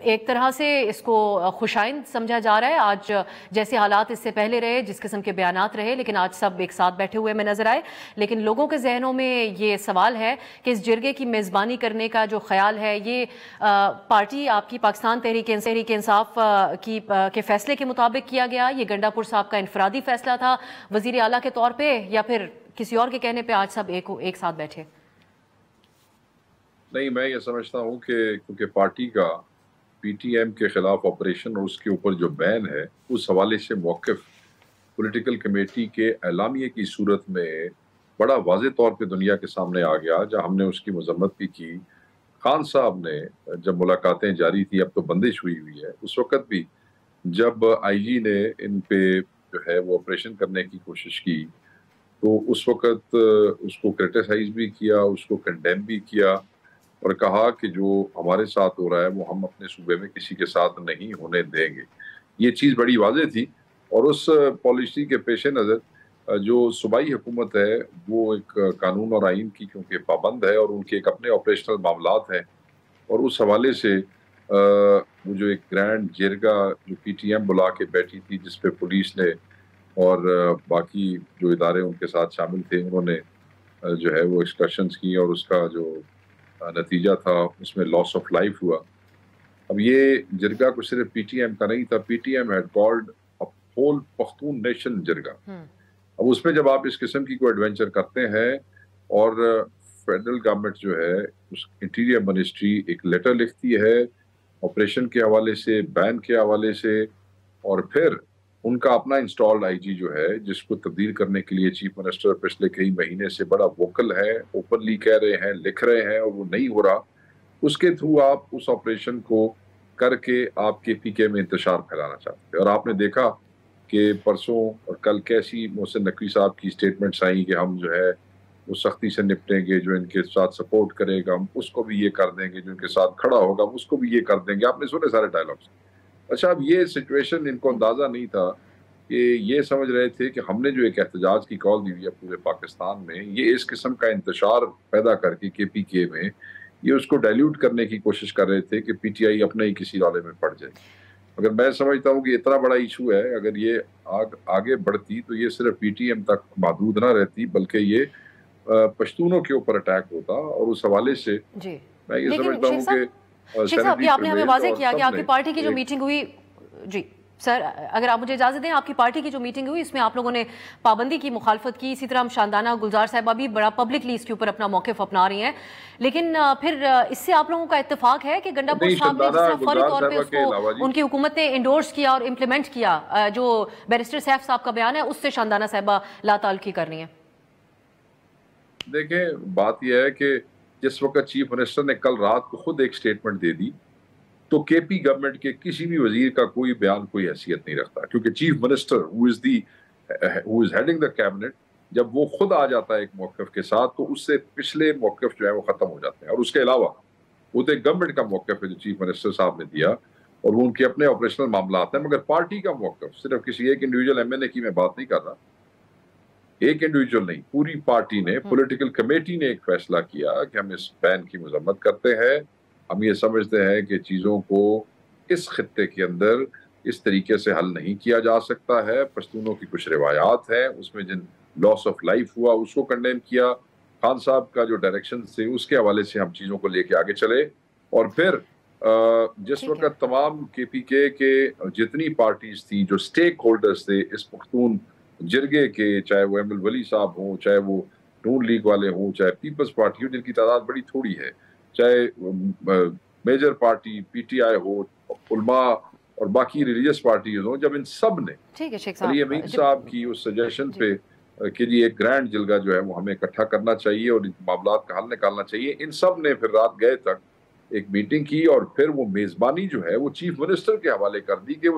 ایک طرح سے اس کو خوشائند سمجھا جا رہا ہے. آج جیسے حالات اس سے پہلے رہے، جس قسم کے بیانات رہے، لیکن آج سب ایک ساتھ بیٹھے ہوئے میں نظر آئے. لیکن لوگوں کے ذہنوں میں یہ سوال ہے کہ اس جرگے کی میزبانی کرنے کا جو خیال ہے، یہ پارٹی آپ کی پاکستان تحریک انصاف کے فیصلے کے مطابق کیا گیا؟ یہ گنڈا پور صاحب کا انفرادی فیصلہ تھا وزیر اعلیٰ کے طور پہ، یا پھر کسی اور کے کہنے پہ آج سب ایک ساتھ بیٹھے؟ نہیں، میں یہ سمجھتا ہوں کہ کیونکہ پارٹی کا پی ٹی ایم کے خلاف آپریشن اور اس کے اوپر جو بین ہے، اس حوالے سے موقف پولیٹیکل کمیٹی کے اعلامیے کی صورت میں بڑا واضح طور پہ دنیا کے سامنے آ گیا، جہاں ہم نے اس کی مذمت بھی کی. خان صاحب نے جب ملاقاتیں جاری تھی، اب تو بندش ہوئی ہے، اس وقت بھی جب آئی جی نے ان پہ جو ہے وہ آپریشن کرنے کی کوشش کی تو اس وقت اس کو کرٹیسائز بھی کیا، اس کو کنڈیم بھی کیا اور کہا کہ جو ہمارے ساتھ ہو رہا ہے وہ ہم اپنے صوبے میں کسی کے ساتھ نہیں ہونے دیں گے. یہ چیز بڑی واضح تھی. اور اس پالیسی کے پیش نظر جو صوبائی حکومت ہے وہ ایک قانون اور آئین کی کیونکہ پابند ہے اور ان کے ایک اپنے آپریشنل معاملات ہیں، اور اس حوالے سے وہ جو ایک گرینڈ جرگہ جو پی ٹی ایم بلا کے بیٹھی تھی، جس پہ پولیس نے اور باقی جو ادارے ان کے ساتھ شامل تھے، انہوں نے جو ہے وہ ایکسکرشنز کی اور اس کا جو نتیجہ تھا اس میں لاس آف لائف ہوا. اب یہ جرگہ کو صرف پی ٹی ایم کا نہیں تھا، P T M had called whole Pakhtun nation jirga. اب اس میں جب آپ اس قسم کی کوئی ایڈونچر کرتے ہیں اور فیڈرل گورنمنٹ جو ہے اس انٹیریئر منسٹری ایک لیٹر لکھتی ہے آپریشن کے حوالے سے، بین کے حوالے سے، اور پھر ان کا اپنا انسٹالڈ آئی جی جو ہے جس کو تبدیل کرنے کے لیے چیف منسٹر پچھلے کئی مہینے سے بڑا ووکل ہے، اوپنلی کہہ رہے ہیں، لکھ رہے ہیں، اور وہ نہیں ہو رہا، اس کے تھرو آپ اس آپریشن کو کر کے آپ کے پی کے میں انتشار پھیلانا چاہتے ہیں. اور آپ نے دیکھا کہ پرسوں اور کل کیسی محسن نقوی صاحب کی سٹیٹمنٹس آئیں کہ ہم جو ہے وہ سختی سے نپٹیں گے، جو ان کے ساتھ سپورٹ کرے گا ہم اس کو بھی یہ کر دیں گے، جو ان کے ساتھ کھڑا ہوگا اس کو بھی یہ کر دیں گے. آپ نے سنے سارے ڈائلاگس. اچھا، اب یہ سچویشن ان کو اندازہ نہیں تھا کہ یہ سمجھ رہے تھے کہ ہم نے جو ایک احتجاج کی کال دی ہوئی ہے پورے پاکستان میں، یہ اس قسم کا انتشار پیدا کر کے پی کے میں یہ اس کو ڈائلیوٹ کرنے کی کوشش کر رہے تھے کہ پی ٹی آئی اپنے ہی کسی رالے میں پڑ جائے. اگر میں سمجھتا ہوں کہ اتنا بڑا ایشو ہے، اگر یہ آگے بڑھتی تو یہ صرف پی ٹی ایم تک محدود نہ رہتی بلکہ یہ پشتونوں کے اوپر اٹیک ہوتا. اور اس حوالے سے میں یہ سمجھتا ہوں کہ شیخ صاحب، یہ آپ نے ہمیں واضح کیا کہ آپ کی پارٹی کی جو میٹنگ ہوئی، جی سر اگر آپ مجھے اجازت دیں، آپ کی پارٹی کی جو میٹنگ ہوئی اس میں آپ لوگوں نے پابندی کی مخالفت کی. اسی طرح ہم شاندانہ گلزار صاحبہ بھی بڑا پبلکلی اس کے اوپر اپنا موقف اپنا رہی ہیں، لیکن پھر اس سے آپ لوگوں کا اتفاق ہے کہ گنڈا پور صاحب نے جس طرح فوری طور پہ اس کو ان کی حکومت نے انڈورس کیا اور امپلیمنٹ کیا، جو بیرسٹر سیف صاحب کا بیان ہے اس سے شاندانہ صاحبہ لا تعلقی کر رہی ہیں؟ دیکھیں، بات یہ ہے کہ جس وقت چیف منسٹر نے کل رات کو خود ایک سٹیٹمنٹ دے دی تو کے پی گورنمنٹ کے کسی بھی وزیر کا کوئی بیان کوئی حیثیت نہیں رکھتا، کیونکہ chief minister who is heading the cabinet جب وہ خود آ جاتا ہے ایک موقف کے ساتھ تو اس سے پچھلے موقف جو ہے وہ ختم ہو جاتے ہیں. اور اس کے علاوہ وہ تو ایک گورنمنٹ کا موقف ہے جو چیف منسٹر صاحب نے دیا اور وہ ان کے اپنے آپریشنل معاملات ہیں، مگر پارٹی کا موقف صرف کسی ایک انڈیویجول ایم این اے کی میں بات نہیں کر رہا، ایک انڈیویجول نہیں، پوری پارٹی نے، پولیٹیکل کمیٹی نے ایک فیصلہ کیا کہ ہم اس بین کی مذمت کرتے ہیں. ہم یہ سمجھتے ہیں کہ چیزوں کو اس خطے کے اندر اس طریقے سے حل نہیں کیا جا سکتا ہے. پشتونوں کی کچھ روایات ہیں، اس میں جن لاس آف لائف ہوا اس کو کنڈیم کیا. خان صاحب کا جو ڈائریکشن تھے اس کے حوالے سے ہم چیزوں کو لے کے آگے چلے. اور پھر جس وقت تمام کے پی کے جتنی پارٹیز تھی، جو سٹیک ہولڈرز تھے اس پختون جرگے کے، چاہے وہ ایم ولی صاحب ہوں، چاہے وہ نون لیگ والے ہوں، چاہے پیپلز پارٹی ہو جن کی تعداد بڑی تھوڑی ہے، چاہے major party P T I ہو، علماء اور باقی ریلیجس پارٹیز ہوں، جب ان سب نے علی امین صاحب کی اس سجیشن پہ کہ جی ایک گرینڈ جلگہ جو ہے وہ ہمیں اکٹھا کرنا چاہیے اور معاملات کا حل نکالنا چاہیے، ان سب نے پھر رات گئے تک ایک میٹنگ کی اور پھر وہ میزبانی جو ہے وہ چیف منسٹر کے حوالے کر دی کہ